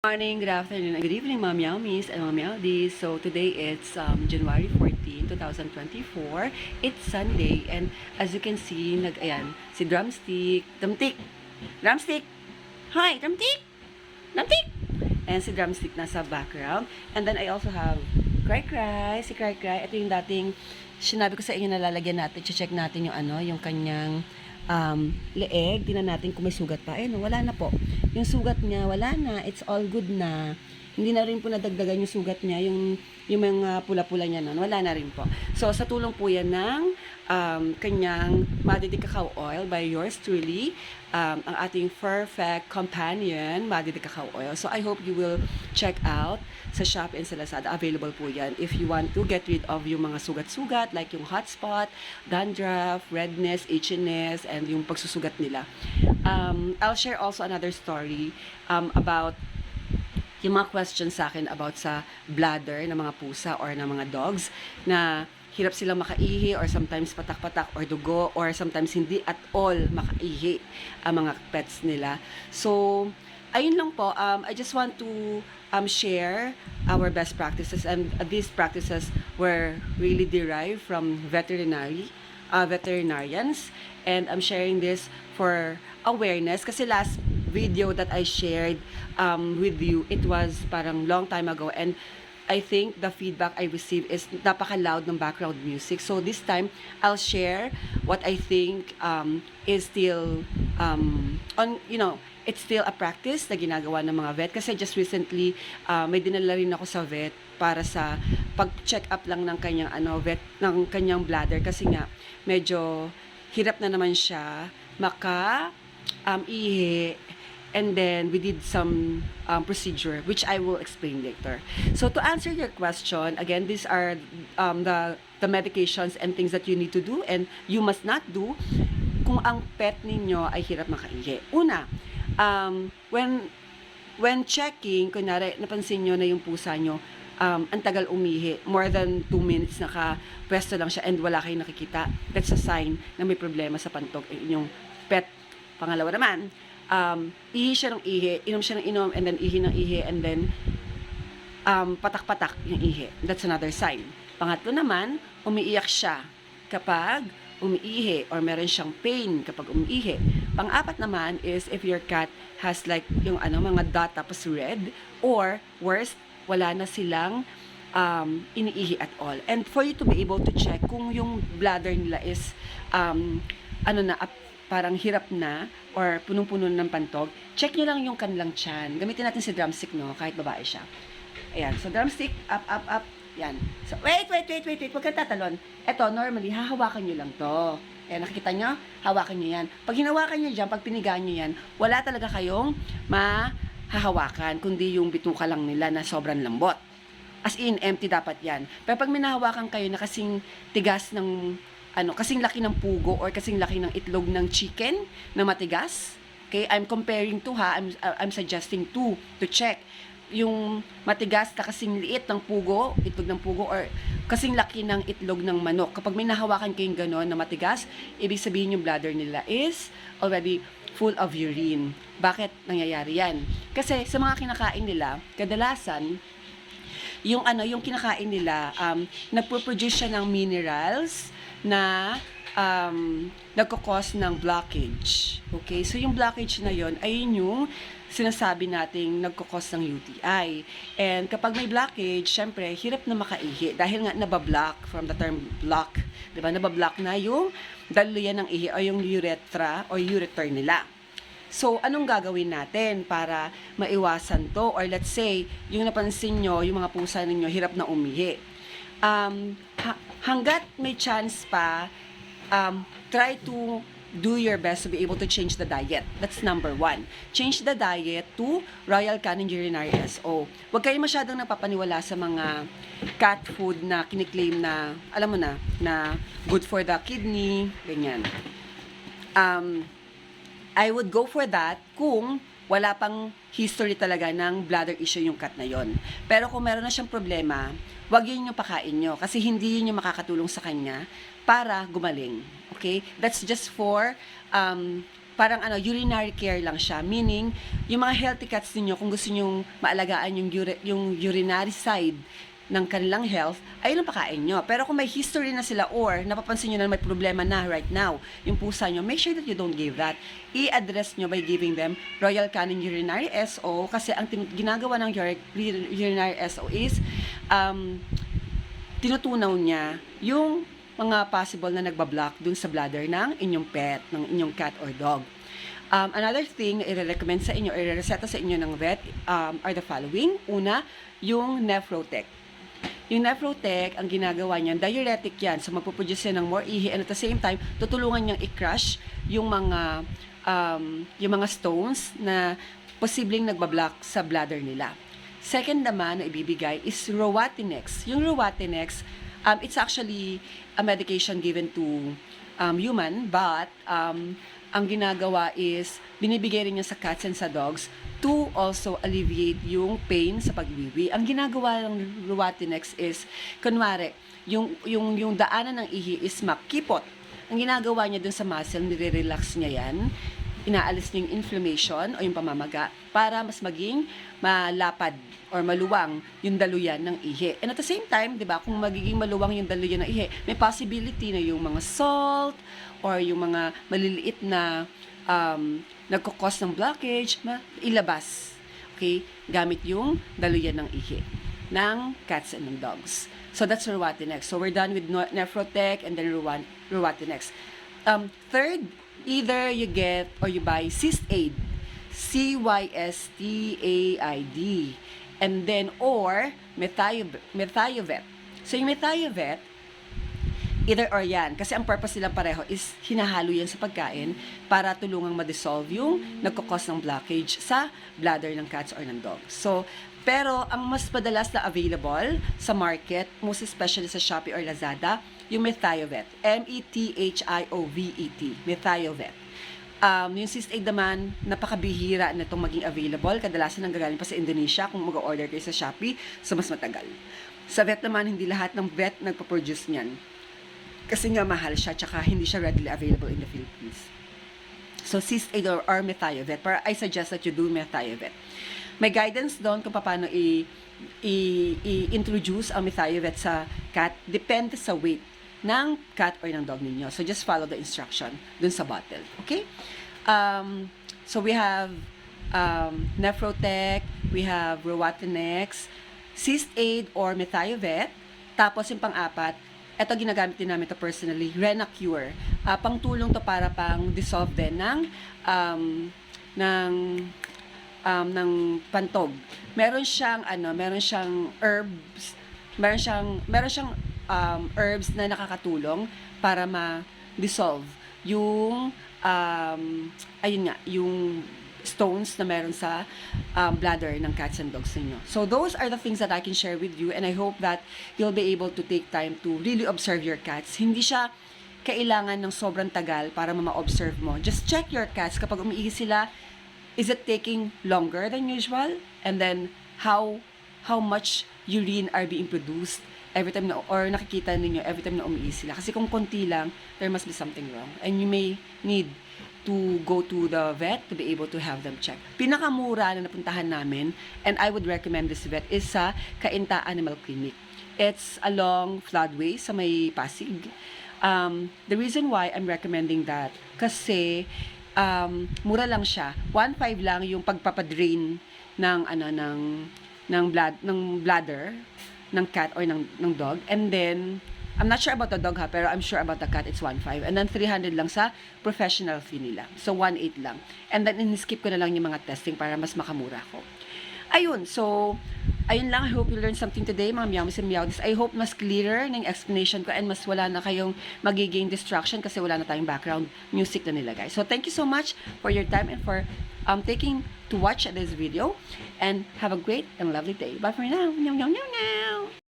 Morning, good afternoon, and good evening, mga Meowmies and mga Meowdies. So, today it's January 14, 2024. It's Sunday, and as you can see, ayan, si Drumstick, Drumstick! Hi, Drumstick! Drumstick! And si Drumstick nasa background. And then I also have si Cry Cry. Ito yung dating, sinabi ko sa inyo na lalagyan natin, check natin yung yung kanyang leeg. Tingnan natin kung may sugat pa. Ayun, wala na po. Yung sugat niya, wala na. It's all good na. Hindi na rin po nadagdagan yung sugat niya, yung mga pula-pula niya nun. Wala na rin po. So, sa tulong po yan ng kanyang Madidi Cacao Oil by yours truly, ang ating perfect companion, Madidi Cacao Oil. So, I hope you will check out sa Shopee and sa Lazada. Available po yan if you want to get rid of yung mga sugat-sugat, like yung hot spot, dandruff, redness, itchiness, and yung pagsusugat nila. I'll share also another story about yung mga questions sa akin about sa bladder ng mga pusa or ng mga dogs na hirap silang makaihi or sometimes patak-patak or dugo or sometimes hindi at all makaihi ang mga pets nila. So, ayun lang po. I just want to share our best practices, and these practices were really derived from veterinarians, and I'm sharing this for awareness kasi last video that I shared with you, it was parang long time ago, and I think the feedback I received is napaka-loud ng background music. So this time, I'll share what I think is still it's still a practice na ginagawa ng mga vet. Kasi just recently, may dinala rin ako sa vet para sa pag-check up lang ng kanyang ng kanyang bladder kasi nga medyo hirap na naman siya ihi. And then we did some procedure, which I will explain later. So to answer your question, again, these are the medications and things that you need to do and you must not do kung ang pet ninyo ay hirap makaihi. Una, when checking, kunyari, napansin nyo na yung pusa nyo, ang tagal umihi, more than 2 minutes nakapwesto lang siya and wala kayong nakikita, that's a sign na may problema sa pantog inyong pet. Pangalawa naman, ihi siya ng ihi, inom siya ng inom, and then ihi ng ihi, and then patak-patak yung ihi. That's another sign. Pangatlo naman, umiiyak siya kapag umiihi or meron siyang pain kapag umiihi. Pang-apat naman is if your cat has like yung mga dot tapos red, or worst, wala na silang iniihi at all. And for you to be able to check kung yung bladder nila is parang hirap na or punong-puno ng pantog, check nyo lang yung kanilang tiyan. Gamitin natin si Drumstick, no? Kahit babae siya. Ayan. So, Drumstick, up. Yan. So, wait. Huwag kang tatalon. Ito, normally, hahawakan nyo lang to. Ayan, nakikita nyo? Hawakan nyo yan. Pag hinawakan nyo dyan, pag pinigaan nyo yan, wala talaga kayong mahahawakan, kundi yung bituka lang nila na sobrang lambot. As in, empty dapat yan. Pero pag minahawakan kayo na kasing tigas ng kasing laki ng pugo or kasing laki ng itlog ng chicken na matigas. Okay, I'm comparing to I'm suggesting to check yung matigas na kasing liit ng pugo, itlog ng pugo, or kasing laki ng itlog ng manok. Kapag may nahawakan kayong gano'n na matigas, ibig sabihin yung bladder nila is already full of urine. Bakit nangyayari yan? Kasi sa mga kinakain nila, kadalasan yung kinakain nila, nagpo-produce siya ng minerals na nagkakos ng blockage. Okay? So, yung blockage na yon ay yung sinasabi nating nagkakos ng UTI. And kapag may blockage, syempre, hirap na makaihi dahil nga nabablock, from the term block. Diba? Nabablock na yung daluyan ng ihi o yung urethra o ureter nila. So, anong gagawin natin para maiwasan to? Or let's say, yung napansin nyo, yung mga pusa ninyo, hirap na umihi. Hanggat may chance pa, try to do your best to be able to change the diet. That's number 1. Change the diet to Royal Canin Urinary SO. Huwag kayo masyadong napapaniwala sa mga cat food na kiniklaim na, alam mo na good for the kidney, ganyan. I would go for that kung wala pang history talaga ng bladder issue yung cat na yon. Pero kung meron na siyang problema, wag yun yung pakain nyo kasi hindi yun yung makakatulong sa kanya para gumaling. Okay? That's just for parang urinary care lang siya. Meaning, yung mga healthy cats ninyo, kung gusto niyo maalagaan yung urinary side ng kanilang health, ayun ang pakain nyo. Pero kung may history na sila or napapansin nyo na may problema na right now, yung pusa nyo, make sure that you don't give that. I-address nyo by giving them Royal Canin Urinary SO kasi ang ginagawa ng Urinary SO is tinutunaw niya yung mga possible na nagbablock dun sa bladder ng inyong pet, ng inyong cat or dog. Another thing na i-recommend sa inyo, i-reseta sa inyo ng vet are the following. Una, yung Nephrotek. Yung Nephrotek, ang ginagawa niyan, diuretic yan. So, magpuproduce yan ng more ihi and at the same time, tutulungan niyang i-crush yung mga stones na posibleng nagbablock sa bladder nila. Second naman na ibibigay is Roatinex. Yung Roatinex, it's actually a medication given to human, but ang ginagawa is binibigay rin niya sa cats and sa dogs to also alleviate yung pain sa pagwiwi. Ang ginagawa ng Roatinex is, kunwari, yung daanan ng ihi is makipot. Ang ginagawa niya dun sa muscle, nire-relax niya yan, inaalis niya yung inflammation o yung pamamaga para mas maging malapad or maluwang yung daluyan ng ihi. And at the same time, di ba, kung magiging maluwang yung daluyan ng ihi, may possibility na yung mga salt or yung mga maliliit na nagkukos ng blockage, ilabas. Okay? Gamit yung daluyan ng ihi ng cats and ng dogs. So, that's Roatinex. So, we're done with Nephrotek and then Roatinex. Third, either you get or you buy Cystaid. Cystaid. And then, or Methaiovet. So, yung Methaiovet, either or yan. Kasi ang purpose nilang pareho is hinahalo yan sa pagkain para tulungang ma-dissolve yung nagkukos ng blockage sa bladder ng cats or ng dogs. So, pero ang mas madalas na available sa market, most especially sa Shopee or Lazada, yung Methaiovet. Methioovet. Methaiovet. Yung Cystaid naman, napakabihira na itong maging available. Kadalasan nanggagaling pa sa Indonesia kung mag-order kayo sa Shopee, so mas matagal. Sa vet naman, hindi lahat ng vet nagpa-produce niyan. Kasi nga mahal siya, tsaka hindi siya readily available in the Philippines. So, Cystaid or Methaiovet, pero I suggest that you do Methaiovet. May guidance doon kung paano i-introduce ang Methaiovet sa cat, depende sa weight ng cat or ng dog ninyo. So, just follow the instruction dun sa bottle. Okay? So, we have Nephrotek, we have Roatinex, Cystaid or Methaiovet, tapos yung pang-apat, ito ginagamit din namin ito personally, Renacure. Pangtulong to para pang dissolve din ng pantog. Meron siyang herbs, meron siyang herbs na nakakatulong para ma-dissolve yung yung stones na meron sa bladder ng cats and dogs ninyo. So those are the things that I can share with you and I hope that you'll be able to take time to really observe your cats. Hindi siya kailangan ng sobrang tagal para ma-observe mo. Just check your cats kapag umiihi sila, is it taking longer than usual? And then how much urine are being produced every time na, or nakikita ninyo every time na umiihi sila. Kasi kung konti lang, there must be something wrong. And you may need to go to the vet to be able to have them check. Pinakamura na napuntahan namin, and I would recommend this vet, is sa Cainta Animal Clinic. It's along Floodway sa may Pasig. The reason why I'm recommending that, kasi mura lang siya. 1.5 lang yung pagpapadrain ng bladder ng cat or ng dog, and then I'm not sure about the dog pero I'm sure about the cat, it's 1.5. And then 300 lang sa professional fee nila. So 1.8 lang. And then in-skip ko na lang yung mga testing para mas makamura ko. Ayun, so ayun lang. I hope you learned something today, mga Meowmies and Meowdies. I hope mas clearer ng explanation ko and mas wala na kayong magiging distraction kasi wala na tayong background music na nilagay. So thank you so much for your time and for taking to watch this video. And have a great and lovely day. Bye for now. Meow, meow, meow, meow.